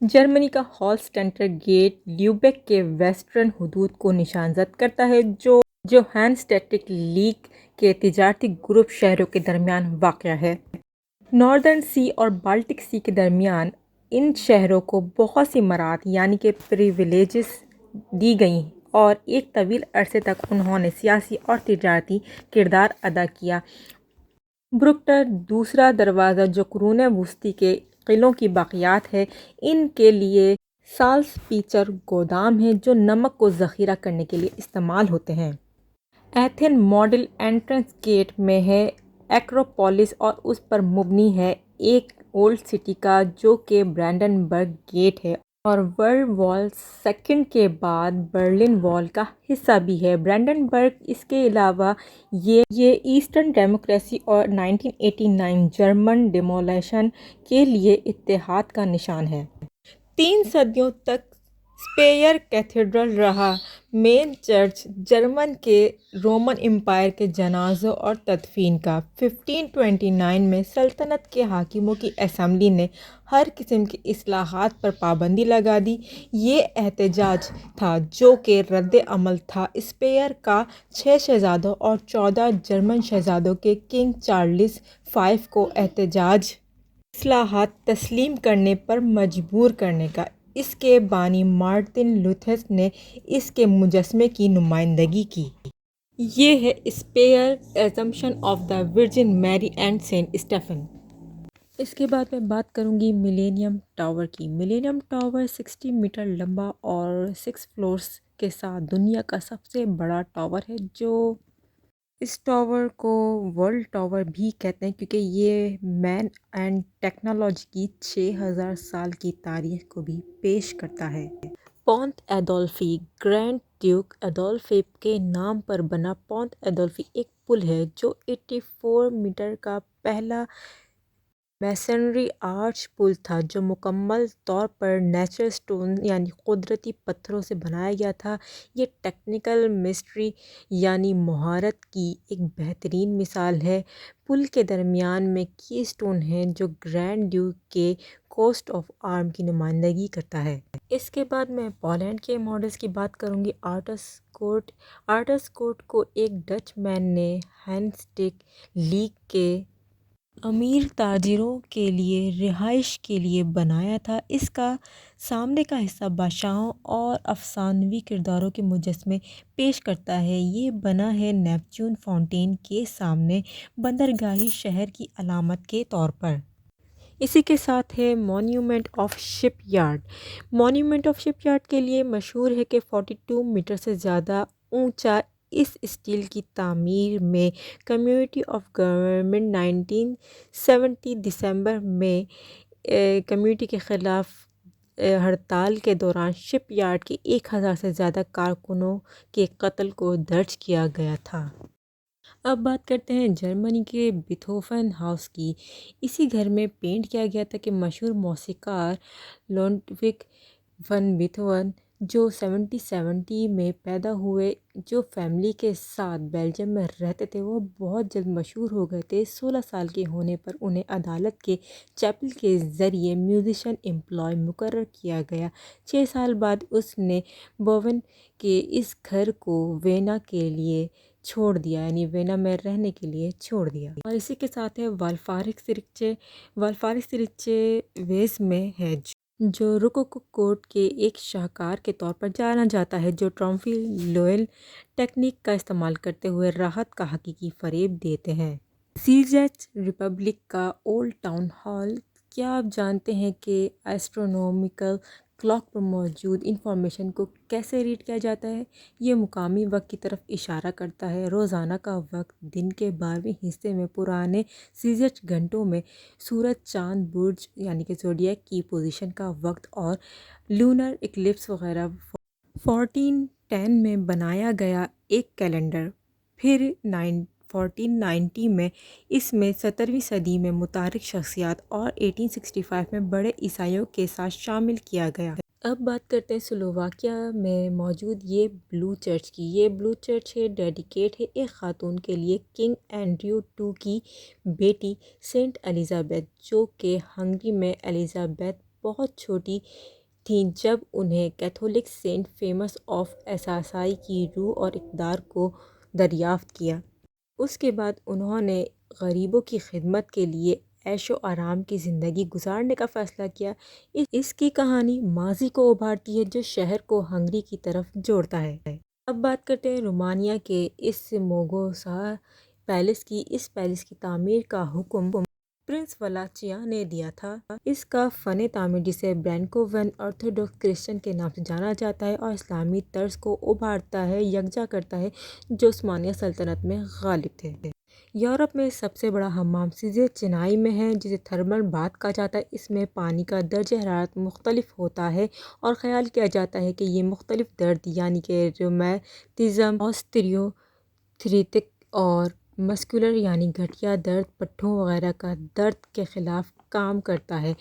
جرمنی کا ہالسٹنٹر گیٹ لیوبیک کے ویسٹرن حدود کو نشان زد کرتا ہے جو ہانسٹیڈٹ لیگ کے تجارتی گروپ شہروں کے درمیان واقع ہے۔ ناردرن سی اور بالٹک سی کے درمیان ان شہروں کو بہت سی مراعات یعنی کہ پریویلیجز دی گئیں اور ایک طویل عرصے تک انہوں نے سیاسی اور تجارتی کردار ادا کیا۔ بروکٹر دوسرا دروازہ جو قرون وسطی کے قلعوں کی باقیات ہے، ان کے لیے سالس پیچر گودام ہیں جو نمک کو ذخیرہ کرنے کے لیے استعمال ہوتے ہیں۔ ایتھن ماڈل انٹرنس گیٹ میں ہے ایکروپولس اور اس پر مبنی ہے ایک اولڈ سٹی کا جو کہ برانڈنبرگ گیٹ ہے اور ورلڈ وار سیکنڈ کے بعد برلن وال کا حصہ بھی ہے۔ برانڈنبرگ اس کے علاوہ یہ ایسٹرن ڈیموکریسی اور 1989 جرمن ڈیمولیشن کے لیے اتحاد کا نشان ہے۔ 3 صدیوں تک اسپیئر کیتھیڈرل رہا۔ مین چرچ جرمن کے رومن امپائر کے جنازوں اور تدفین کا۔ 1529 میں سلطنت کے حاکموں کی اسمبلی نے ہر قسم کی اصلاحات پر پابندی لگا دی۔ یہ احتجاج تھا جو کہ رد عمل تھا اسپیئر کا 6 شہزادوں اور 14 جرمن شہزادوں کے کنگ چارلس V کو احتجاجی اصلاحات تسلیم کرنے پر مجبور کرنے کا۔ اس کے بانی مارٹن لوتھر نے اس کے مجسمے کی نمائندگی کی۔ یہ ہے spire assumption of the virgin Mary and saint Stephen. اس کے بعد میں بات کروں گی ملینیم ٹاور کی۔ ملینیم ٹاور 60 میٹر لمبا اور 6 فلورز کے ساتھ دنیا کا سب سے بڑا ٹاور ہے۔ اس ٹاور کو ورلڈ ٹاور بھی کہتے ہیں کیونکہ یہ مین اینڈ ٹیکنالوجی کی 6000 سال کی تاریخ کو بھی پیش کرتا ہے۔ پونت ایڈولفی گرینڈ ڈیوک ایڈولفے کے نام پر بنا پونت ایڈولفی ایک پل ہے جو 84 میٹر کا پہلا میسنری آرچ پل تھا جو مکمل طور پر نیچرل سٹون یعنی قدرتی پتھروں سے بنایا گیا تھا۔ یہ ٹیکنیکل مسٹری یعنی مہارت کی ایک بہترین مثال ہے۔ پل کے درمیان میں کی سٹون ہے جو گرینڈ ڈیوک کے کوسٹ آف آرم کی نمائندگی کرتا ہے۔ اس کے بعد میں پولینڈ کے ماڈلز کی بات کروں گی۔ آرٹس کوٹ کو ایک ڈچ مین نے ہانسیٹک لیگ کے امیر تاجروں کے لیے رہائش کے لیے بنایا تھا۔ اس کا سامنے کا حصہ بادشاہوں اور افسانوی کرداروں کے مجسمے پیش کرتا ہے۔ یہ بنا ہے نیپچون فاؤنٹین کے سامنے بندرگاہی شہر کی علامت کے طور پر۔ اسی کے ساتھ ہے monument of shipyard. Monument of shipyard کے لیے مشہور ہے کہ 42 میٹر سے زیادہ اونچا اس اسٹیل کی تعمیر میں کمیٹی آف گورنمنٹ 1970 دسمبر میں کمیٹی کے خلاف ہڑتال کے دوران شپ یارڈ کے 1000 سے زیادہ کارکنوں کے قتل کو درج کیا گیا تھا۔ اب بات کرتے ہیں جرمنی کے بیتھوفن ہاؤس کی۔ اسی گھر میں پینٹ کیا گیا تھا کہ مشہور موسیقار لوڈوگ وان بیتھوون جو 1770 میں پیدا ہوئے، جو فیملی کے ساتھ بیلجیم میں رہتے تھے، وہ بہت جلد مشہور ہو گئے تھے۔ 16 سال کے ہونے پر انہیں عدالت کے چیپل کے ذریعے میوزیشین امپلائی مقرر کیا گیا۔ 6 سال بعد اس نے بوون کے اس گھر کو وینا کے لیے چھوڑ دیا، یعنی وینا میں رہنے کے لیے چھوڑ دیا۔ اور اسی کے ساتھ ہے والفارک سیرچے ویز میں ہے جو روکوکو کوٹ کے ایک شاہکار کے طور پر جانا جاتا ہے جو ٹرمفل لوئل ٹیکنیک کا استعمال کرتے ہوئے راحت کا حقیقی فریب دیتے ہیں۔ سیزچ ریپبلک کا اولڈ ٹاؤن ہال۔ کیا آپ جانتے ہیں کہ ایسٹرونومیکل کلاک پر موجود انفارمیشن کو کیسے ریڈ کیا جاتا ہے؟ یہ مقامی وقت کی طرف اشارہ کرتا ہے۔ روزانہ کا وقت دن کے 12ویں حصے میں پرانے سیزچ گھنٹوں میں سورج، چاند، برج یعنی کہ زوڈیاک کی پوزیشن کا وقت اور لونر ایکلپس وغیرہ۔ 1410 میں بنایا گیا ایک کیلنڈر، پھر 1490 میں اس میں 17ویں صدی میں متحرک شخصیات اور 1865 میں بڑے عیسائیوں کے ساتھ شامل کیا گیا۔ اب بات کرتے ہیں سلوواکیہ میں موجود یہ بلو چرچ کی۔ یہ بلو چرچ ہے ڈیڈیکیٹ ہے ایک خاتون کے لیے، کنگ اینڈریو II کی بیٹی سینٹ ایلزابتھ، جو کہ ہنگری میں ایلزابتھ بہت چھوٹی تھیں جب انہیں کیتھولک سینٹ فیمس آف ایساسائی کی روح اور اقدار کو دریافت کیا۔ اس کے بعد انہوں نے غریبوں کی خدمت کے لیے عیش و آرام کی زندگی گزارنے کا فیصلہ کیا۔ اس کی کہانی ماضی کو ابھارتی ہے جو شہر کو ہنگری کی طرف جوڑتا ہے۔ اب بات کرتے ہیں رومانیہ کے اس موگوسا پیلس کی۔ اس پیلس کی تعمیر کا حکم پرنس ولاچیا نے دیا تھا۔ اس کا فن تعمیر، جسے برانکو ون آرتھوڈوکس کرسچن کے نام سے جانا جاتا ہے اور اسلامی طرز کو ابھارتا ہے، یکجا کرتا ہے جو عثمانیہ سلطنت میں غالب تھے۔ یورپ میں سب سے بڑا حمام سیزے چنائی میں ہے، جسے تھرمل باتھ کہا جاتا ہے۔ اس میں پانی کا درجہ حرارت مختلف ہوتا ہے اور خیال کیا جاتا ہے کہ یہ مختلف درد یعنی کہ رومیٹزم، آستریو-تھریٹک اور مسکولر یعنی گٹھیا درد، پٹھوں وغیرہ کا درد کے خلاف کام کرتا ہے۔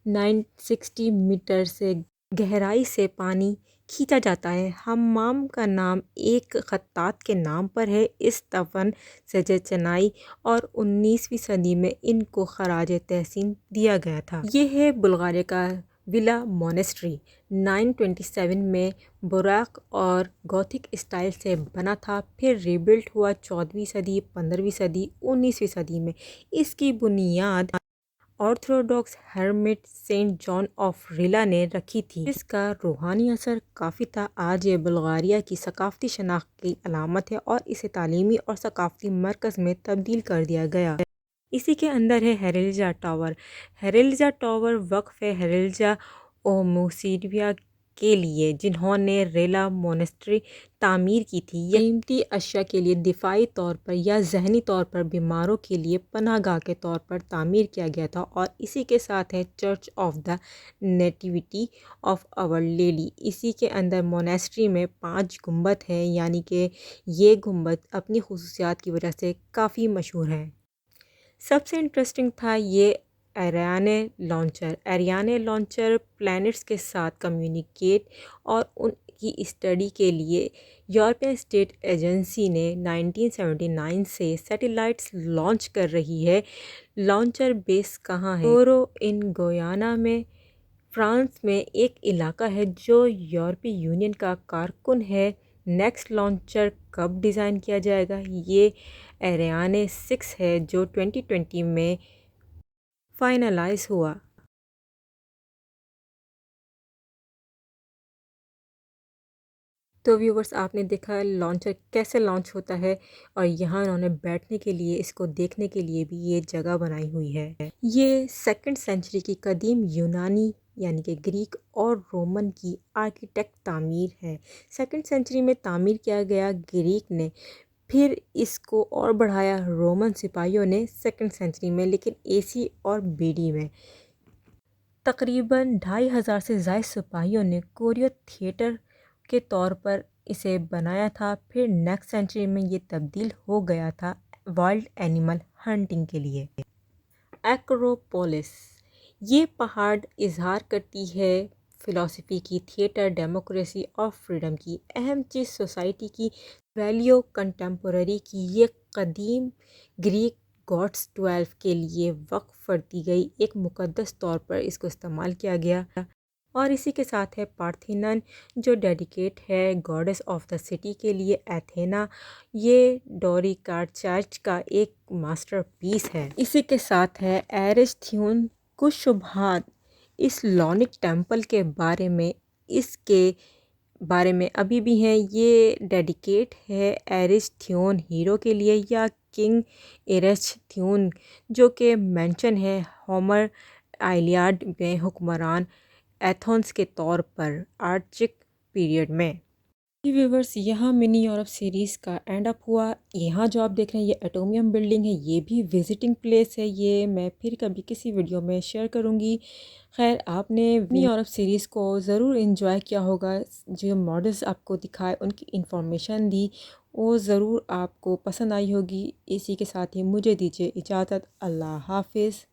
960 میٹر سے گہرائی سے پانی کھینچا جاتا ہے۔ حمام کا نام ایک خطاط کے نام پر ہے، اسطفن سیزے چنائی، اور 19ویں صدی میں ان کو خراج تحسین دیا گیا تھا۔ یہ ہے بلغاریہ کا ولا مونیسٹری۔ 927 میں باروک اور گوتھک اسٹائل سے بنا تھا، پھر ری بلٹ ہوا 14ویں صدی، 15ویں صدی، 19ویں صدی میں۔ اس کی بنیاد Orthodox hermit Saint John of Rila نے رکھی تھی، جس کا روحانی اثر کافی تھا۔ آج یہ بلغاریہ کی ثقافتی شناخت کی علامت ہے اور اسے تعلیمی اور ثقافتی مرکز میں تبدیل کر دیا گیا۔ اسی کے اندر ہے ہیریلجا ٹاور۔ ہیریلجا ٹاور وقف ہے ہیریلجا اوموسیڈیا کے لیے، جنہوں نے ریلا مونیسٹری تعمیر کی تھی۔ یہ قیمتی اشیاء کے لیے دفاعی طور پر یا ذہنی طور پر بیماروں کے لیے پناہ گاہ کے طور پر تعمیر کیا گیا تھا، اور اسی کے ساتھ ہے Church of the Nativity of Our Lady. اسی کے اندر مونیسٹری میں 5 گنبد ہیں، یعنی کہ یہ گنبد اپنی خصوصیات کی وجہ سے کافی مشہور ہیں۔ سب سے انٹرسٹنگ تھا یہ ایریانے لانچر۔ ایریانے لانچر پلانٹس کے ساتھ کمیونیکیٹ اور ان کی اسٹڈی کے لیے یورپین اسپیس ایجنسی نے 1979 سے سیٹلائٹس لانچ کر رہی ہے۔ لانچر بیس کہاں ہے؟ کورو ان گیانا میں، فرانس میں ایک علاقہ ہے جو یورپی یونین کا کارکن ہے۔ نیکسٹ لانچر کب ڈیزائن کیا جائے گا؟ یہ ایریانے 6 ہے جو 2020 میں فائنلائز ہوا۔ تو ویورز، آپ نے دیکھا لانچر کیسے لانچ ہوتا ہے، اور یہاں انہوں نے بیٹھنے کے لیے، اس کو دیکھنے کے لیے بھی یہ جگہ بنائی ہوئی ہے۔ یہ 2 سینچری کی قدیم یونانی یعنی کہ گریک اور رومن کی آرکیٹیکٹ تعمیر ہے۔ 2 سینچری میں تعمیر کیا گیا گریک نے، پھر اس کو اور بڑھایا رومن سپاہیوں نے 2 سینچری میں، لیکن AC اور BD میں۔ تقریباً 2500 سے زائد سپاہیوں نے کوریو تھیٹر کے طور پر اسے بنایا تھا، پھر نیکسٹ سینچری میں یہ تبدیل ہو گیا تھا وائلڈ اینیمل ہنٹنگ کے لیے۔ ایکروپولس، یہ پہاڑ اظہار کرتی ہے فلسفی کی، تھیٹر، ڈیموکریسی اور فریڈم کی۔ اہم چیز سوسائٹی کی ویلیو کنٹمپرری کی، یہ قدیم گریک گاڈس 12 کے لیے وقف کر دی گئی، ایک مقدس طور پر اس کو استعمال کیا گیا۔ اور اسی کے ساتھ ہے پارتھینن جو ڈیڈیکیٹ ہے گاڈس آف دا سٹی کے لیے، ایتھینا، یہ ڈورک چرچ کا ایک ماسٹر پیس ہے۔ اسی کے ساتھ ہے ایرچتھیون۔ کچھ شبہات اس لونک ٹیمپل کے بارے میں، اس کے بارے میں ابھی بھی ہیں۔ یہ ڈیڈیکیٹ ہے ایرچتھیون ہیرو کے لیے یا کنگ ایرچتھیون، جو کہ مینشن ہے ہومر ایلیاڈ میں حکمران ایتھونس کے طور پر آرچائک پیریڈ میں۔ ویورز، یہاں منی یورپ سیریز کا اینڈ اپ ہوا۔ یہاں جو آپ دیکھ رہے ہیں یہ ایٹومیم بلڈنگ ہے، یہ بھی وزٹنگ پلیس ہے، یہ میں پھر کبھی کسی ویڈیو میں شیئر کروں گی۔ خیر، آپ نے منی یورپ سیریز کو ضرور انجوائے کیا ہوگا، جو ماڈلز آپ کو دکھائے، ان کی انفارمیشن دی، وہ ضرور آپ کو پسند آئی ہوگی۔ اسی کے ساتھ ہی مجھے دیجیے اجازت۔ اللہ حافظ۔